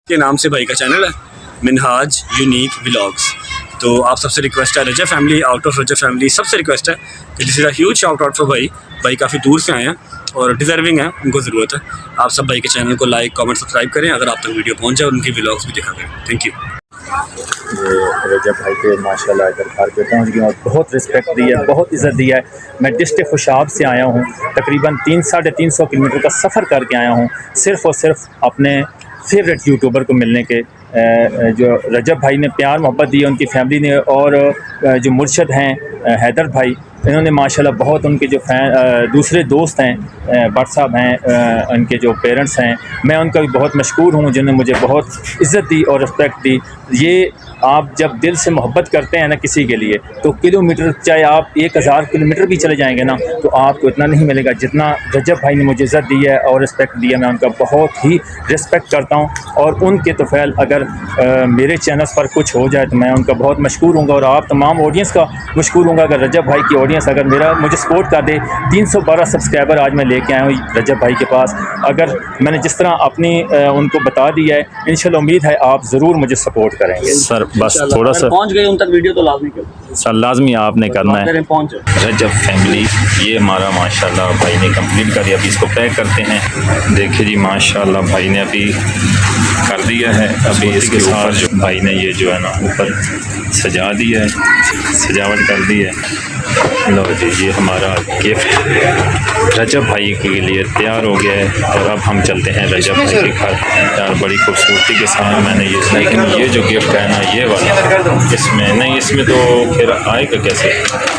के नाम से भाई का चैनल है मिनहाज यूनिक व्लॉग्स। तो आप सबसे रिक्वेस्ट है, Rajab family, out of Rajab family, सबसे रिक्वेस्ट है कि this is a huge shout out for भाई। भाई काफ़ी दूर से आए हैं और डिज़र्विंग है, उनको ज़रूरत है। आप सब भाई के चैनल को लाइक कमेंट सब्सक्राइब करें, अगर आप तक वीडियो पहुंच जाए, उनकी व्लॉग्स भी दिखा करें। Thank you. ये रजब भाई के माशाल्लाह इधर घर पे पहुंच गया और बहुत रिस्पेक्ट दी है, बहुत इज़्ज़त दिया है। मैं डिस्ट्रिक्ट खुशाब से आया हूँ, तकरीबन 300-350 किलोमीटर का सफ़र करके आया हूँ, सिर्फ़ और सिर्फ अपने फेवरेट यूट्यूबर को मिलने के। जो रजब भाई ने प्यार मोहब्बत दी है, उनकी फैमिली ने, और जो मुर्शद हैं हैदर भाई, इन्होंने माशाल्लाह बहुत, उनके जो दूसरे दोस्त हैं, भट्ट साहब हैं, उनके जो पेरेंट्स हैं, मैं उनका भी बहुत मशकूर हूँ, जिन्होंने मुझे बहुत इज़्ज़त दी और रिस्पेक्ट दी। ये आप जब दिल से मोहब्बत करते हैं ना किसी के लिए, तो किलोमीटर, चाहे आप 1000 किलोमीटर भी चले जाएंगे ना, तो आपको इतना नहीं मिलेगा जितना रजब भाई ने मुझे इज़्ज़त दी है और रिस्पेक्ट दी है। मैं उनका बहुत ही रिस्पेक्ट करता हूँ और उनके तोफ़ैल अगर मेरे चैनल्स पर कुछ हो जाए तो मैं उनका बहुत मशकूर हूँगा और आप तमाम ऑडियंस का मशकूर हूँगा। अगर रजब भाई की ऑडियंस अगर मुझे सपोर्ट कर दे, 312 सब्सक्राइबर आज मैं लेके आया हूँ रजब भाई के पास। अगर मैंने जिस तरह अपनी उनको बता दिया है, इंशाल्लाह उम्मीद है आप ज़रूर मुझे सपोर्ट करेंगे। सर बस थोड़ा सा पहुंच गए उन तक, वीडियो तो लाजमी करो सर, लाजमी आपने करना है। रजब फैमिली, ये हमारा माशाल्लाह भाई ने कंप्लीट कर दिया। अभी इसको पैक करते हैं। देखिए जी माशाल्लाह भाई ने अभी कर दिया है। अभी इसके साथ जो भाई ने ये जो है ना ऊपर सजा दिया है, सजावट कर दी है। लो जी, ये हमारा गिफ्ट रजब भाई के लिए तैयार हो गया है और अब हम चलते हैं रजब भाई के घर। यार बड़ी खूबसूरती के साथ मैंने ये, लेकिन ये जो गिफ्ट है ना, ये वाला इसमें नहीं, इसमें तो फिर आएगा कैसे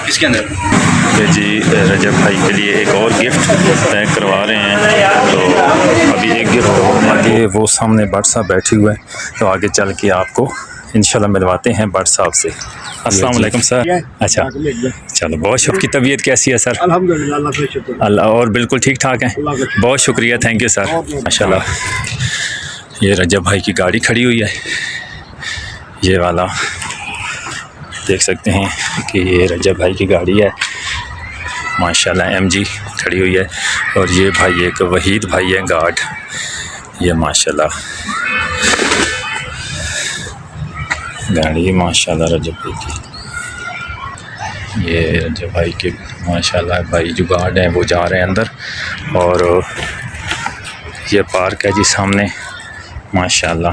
इसके अंदर। ये जी रजब भाई के लिए एक और गिफ्ट पैक करवा रहे हैं। तो अभी एक गिफ्ट आगे वो सामने भट्ट साहब बैठे हुए हैं, तो आगे चल के आपको इंशाल्लाह मिलवाते हैं भट्ट साहब से। अस्सलाम वालेकुम सर। अच्छा चलो, बहुत शुक्रिया। की तबीयत कैसी है सर? अल्हम्दुलिल्लाह, अल्लाह, और बिल्कुल ठीक ठाक है। बहुत शुक्रिया, थैंक यू सर। माशाल्लाह, ये रजब भाई की गाड़ी खड़ी हुई है, ये वाला देख सकते हैं कि ये रजब भाई की गाड़ी है माशाल्लाह, MG खड़ी हुई है। और ये भाई एक वहीद भाई है गार्ड, ये माशाल्लाह गाड़ी माशाल्लाह रजब भाई की। ये रजब भाई के माशाल्लाह भाई जो गार्ड हैं वो जा रहे हैं अंदर, और ये पार्क है जी सामने माशाल्लाह।